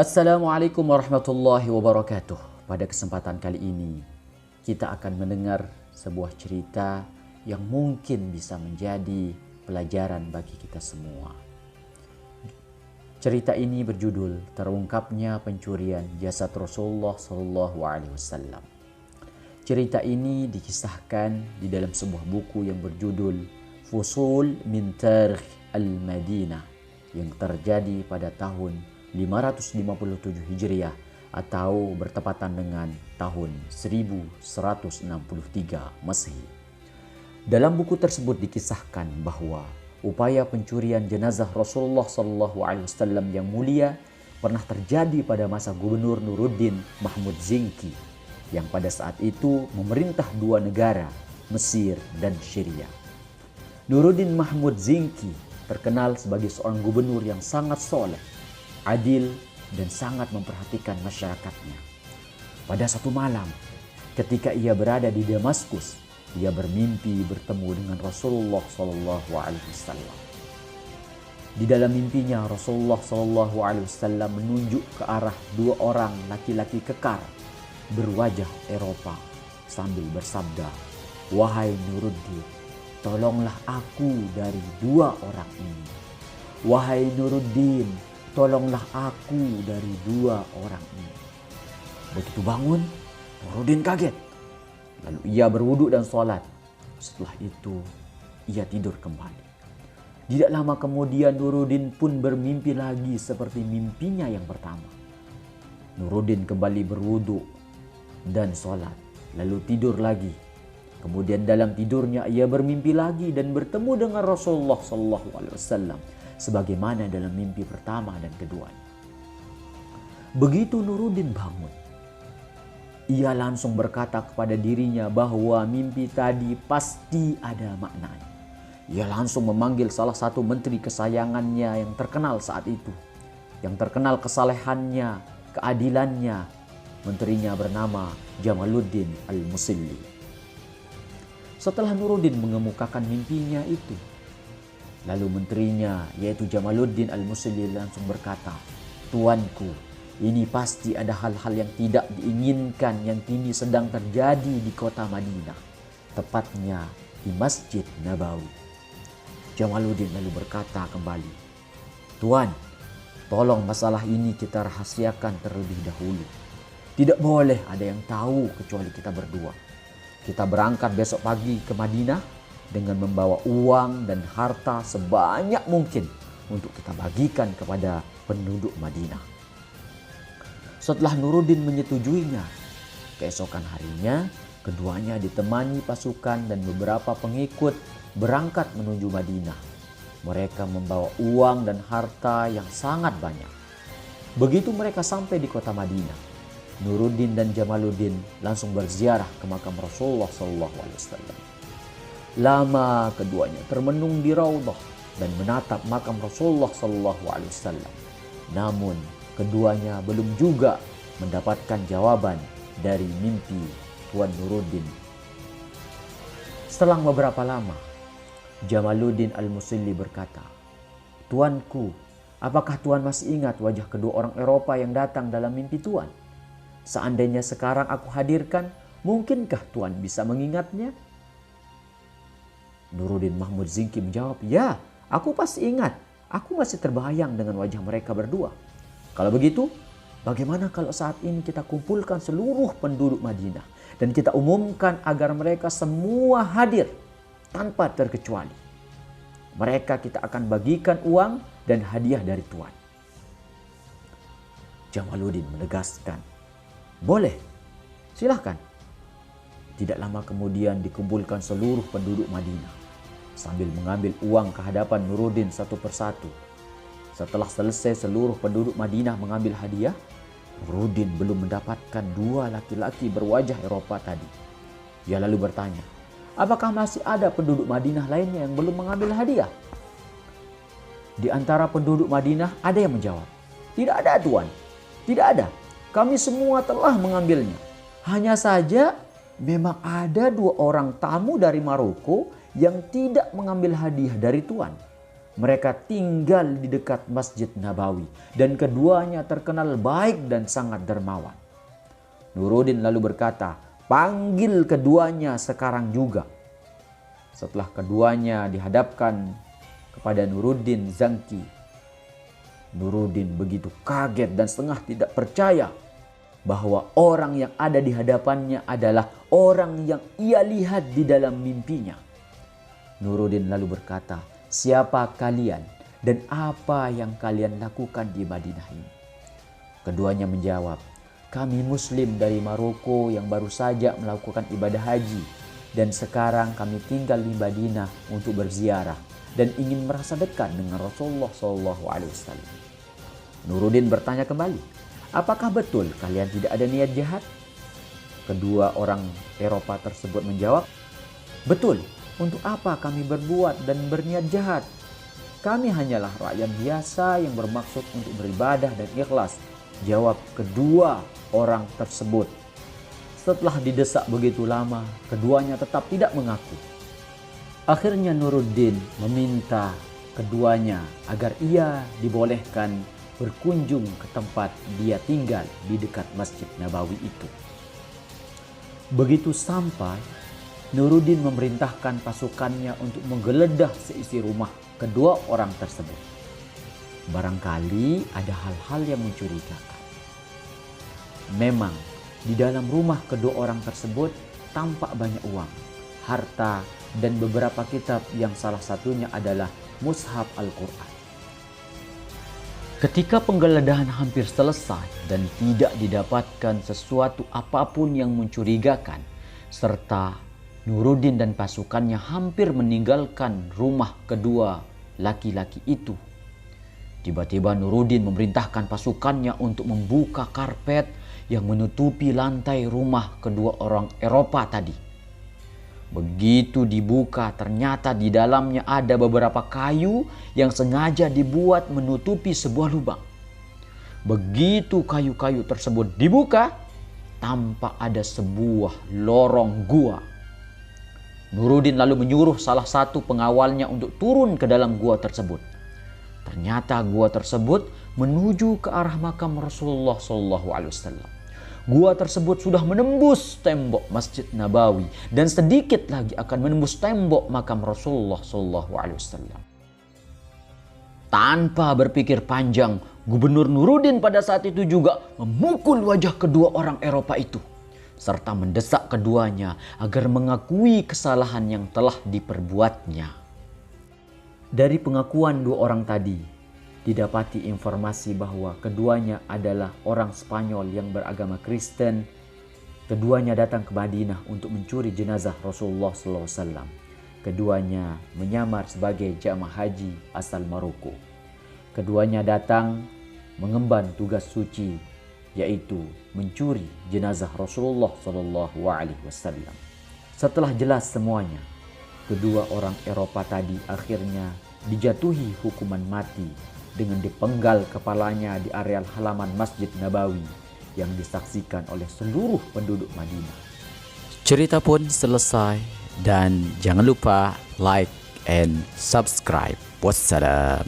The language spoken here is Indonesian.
Assalamualaikum warahmatullahi wabarakatuh. Pada kesempatan kali ini kita akan mendengar sebuah cerita yang mungkin bisa menjadi pelajaran bagi kita semua. Cerita ini berjudul Terungkapnya Pencurian Jasad Rasulullah SAW. Cerita ini dikisahkan di dalam sebuah buku yang berjudul Fusul min Tarikh al-Madinah yang terjadi pada tahun 557 Hijriah atau bertepatan dengan tahun 1163 Masehi. Dalam buku tersebut dikisahkan bahwa upaya pencurian jenazah Rasulullah SAW yang mulia pernah terjadi pada masa Gubernur Nuruddin Mahmud Zinki yang pada saat itu memerintah dua negara, Mesir dan Syria. Nuruddin Mahmud Zinki terkenal sebagai seorang gubernur yang sangat soleh, adil dan sangat memperhatikan masyarakatnya. Pada satu malam, ketika ia berada di Damaskus, ia bermimpi bertemu dengan Rasulullah SAW. Di dalam mimpinya, Rasulullah SAW menunjuk ke arah dua orang laki-laki kekar berwajah Eropa sambil bersabda, "Wahai Nuruddin, tolonglah aku dari dua orang ini. Wahai Nuruddin, tolonglah aku dari dua orang ini." Begitu bangun, Nuruddin kaget. Lalu ia berwudu dan sholat. Setelah itu, ia tidur kembali. Tidak lama kemudian Nuruddin pun bermimpi lagi seperti mimpinya yang pertama. Nuruddin kembali berwudu dan sholat, lalu tidur lagi. Kemudian dalam tidurnya ia bermimpi lagi dan bertemu dengan Rasulullah SAW. Sebagaimana dalam mimpi pertama dan kedua. Begitu Nuruddin bangun, ia langsung berkata kepada dirinya bahwa mimpi tadi pasti ada maknanya. Ia langsung memanggil salah satu menteri kesayangannya yang terkenal saat itu, yang terkenal kesalehannya, keadilannya. Menterinya bernama Jamaluddin Al-Musilli. Setelah Nuruddin mengemukakan mimpinya itu, lalu menterinya yaitu Jamaluddin Al-Musilli langsung berkata, "Tuanku, ini pasti ada hal-hal yang tidak diinginkan yang kini sedang terjadi di kota Madinah, tepatnya di Masjid Nabawi." Jamaluddin lalu berkata kembali, "Tuan, tolong masalah ini kita rahasiakan terlebih dahulu. Tidak boleh ada yang tahu kecuali kita berdua. Kita berangkat besok pagi ke Madinah dengan membawa uang dan harta sebanyak mungkin untuk kita bagikan kepada penduduk Madinah." Setelah Nuruddin menyetujuinya, keesokan harinya keduanya ditemani pasukan dan beberapa pengikut berangkat menuju Madinah. Mereka membawa uang dan harta yang sangat banyak. Begitu mereka sampai di kota Madinah, Nuruddin dan Jamaluddin langsung berziarah ke makam Rasulullah SAW. Lama keduanya termenung di Raudhah dan menatap makam Rasulullah SAW. Namun keduanya belum juga mendapatkan jawaban dari mimpi Tuan Nuruddin. Setelah beberapa lama, Jamaluddin Al-Musilli berkata, "Tuanku, apakah Tuan masih ingat wajah kedua orang Eropa yang datang dalam mimpi Tuan? Seandainya sekarang aku hadirkan, mungkinkah Tuan bisa mengingatnya?" Nuruddin Mahmud Zinki menjawab, "Ya, aku pasti ingat. Aku masih terbayang dengan wajah mereka berdua. Kalau begitu, bagaimana kalau saat ini kita kumpulkan seluruh penduduk Madinah dan kita umumkan agar mereka semua hadir tanpa terkecuali. Mereka kita akan bagikan uang dan hadiah dari Tuan." Jamaluddin menegaskan, "Boleh, silahkan." Tidak lama kemudian dikumpulkan seluruh penduduk Madinah sambil mengambil uang ke hadapan Nuruddin satu persatu. Setelah selesai seluruh penduduk Madinah mengambil hadiah, Nuruddin belum mendapatkan dua laki-laki berwajah Eropa tadi. Ia lalu bertanya, "Apakah masih ada penduduk Madinah lainnya yang belum mengambil hadiah?" Di antara penduduk Madinah ada yang menjawab, "Tidak ada, Tuan. Tidak ada. Kami semua telah mengambilnya. Hanya saja memang ada dua orang tamu dari Maroko yang tidak mengambil hadiah dari Tuan. mereka tinggal di dekat Masjid Nabawi dan keduanya terkenal baik dan sangat dermawan. Nuruddin lalu berkata, panggil keduanya sekarang juga. Setelah keduanya dihadapkan kepada Nuruddin Zangki, Nuruddin begitu kaget dan setengah tidak percaya bahwa orang yang ada di hadapannya adalah orang yang ia lihat di dalam mimpinya. Nuruddin lalu berkata, siapa kalian dan apa yang kalian lakukan di Madinah ini? Keduanya menjawab, kami Muslim dari Maroko yang baru saja melakukan ibadah haji dan sekarang kami tinggal di Madinah untuk berziarah dan ingin merasa dekat dengan Rasulullah SAW. Nuruddin bertanya kembali, apakah betul kalian tidak ada niat jahat? Kedua orang Eropa tersebut menjawab, betul. Untuk apa kami berbuat dan berniat jahat? Kami hanyalah rakyat biasa yang bermaksud untuk beribadah dan ikhlas, jawab kedua orang tersebut. Setelah didesak begitu lama, keduanya tetap tidak mengaku. Akhirnya Nuruddin meminta keduanya agar ia dibolehkan berkunjung ke tempat dia tinggal di dekat Masjid Nabawi itu. Begitu sampai, Nuruddin memerintahkan pasukannya untuk menggeledah seisi rumah kedua orang tersebut. Barangkali ada hal-hal yang mencurigakan. Memang di dalam rumah kedua orang tersebut tampak banyak uang, harta, dan beberapa kitab yang salah satunya adalah Mushaf Al-Quran. Ketika penggeledahan hampir selesai dan tidak didapatkan sesuatu apapun yang mencurigakan, serta Nuruddin dan pasukannya hampir meninggalkan rumah kedua laki-laki itu, tiba-tiba Nuruddin memerintahkan pasukannya untuk membuka karpet yang menutupi lantai rumah kedua orang Eropa tadi. Begitu dibuka, ternyata di dalamnya ada beberapa kayu yang sengaja dibuat menutupi sebuah lubang. Begitu kayu-kayu tersebut dibuka, tampak ada sebuah lorong gua. Nuruddin lalu menyuruh salah satu pengawalnya untuk turun ke dalam gua tersebut. Ternyata gua tersebut menuju ke arah makam Rasulullah SAW. Gua tersebut sudah menembus tembok Masjid Nabawi dan sedikit lagi akan menembus tembok makam Rasulullah SAW. Tanpa berpikir panjang, Gubernur Nuruddin pada saat itu juga memukul wajah kedua orang Eropa itu, serta mendesak keduanya agar mengakui kesalahan yang telah diperbuatnya. Dari pengakuan dua orang tadi, didapati informasi bahwa keduanya adalah orang Spanyol yang beragama Kristen. Keduanya datang ke Madinah untuk mencuri jenazah Rasulullah SAW. Keduanya menyamar sebagai jamaah haji asal Maroko. Keduanya datang mengemban tugas suci, yaitu mencuri jenazah Rasulullah SAW. Setelah jelas semuanya, kedua orang Eropa tadi akhirnya dijatuhi hukuman mati dengan dipenggal kepalanya di areal halaman Masjid Nabawi yang disaksikan oleh seluruh penduduk Madinah. Cerita pun selesai dan jangan lupa like and subscribe. Wassalam.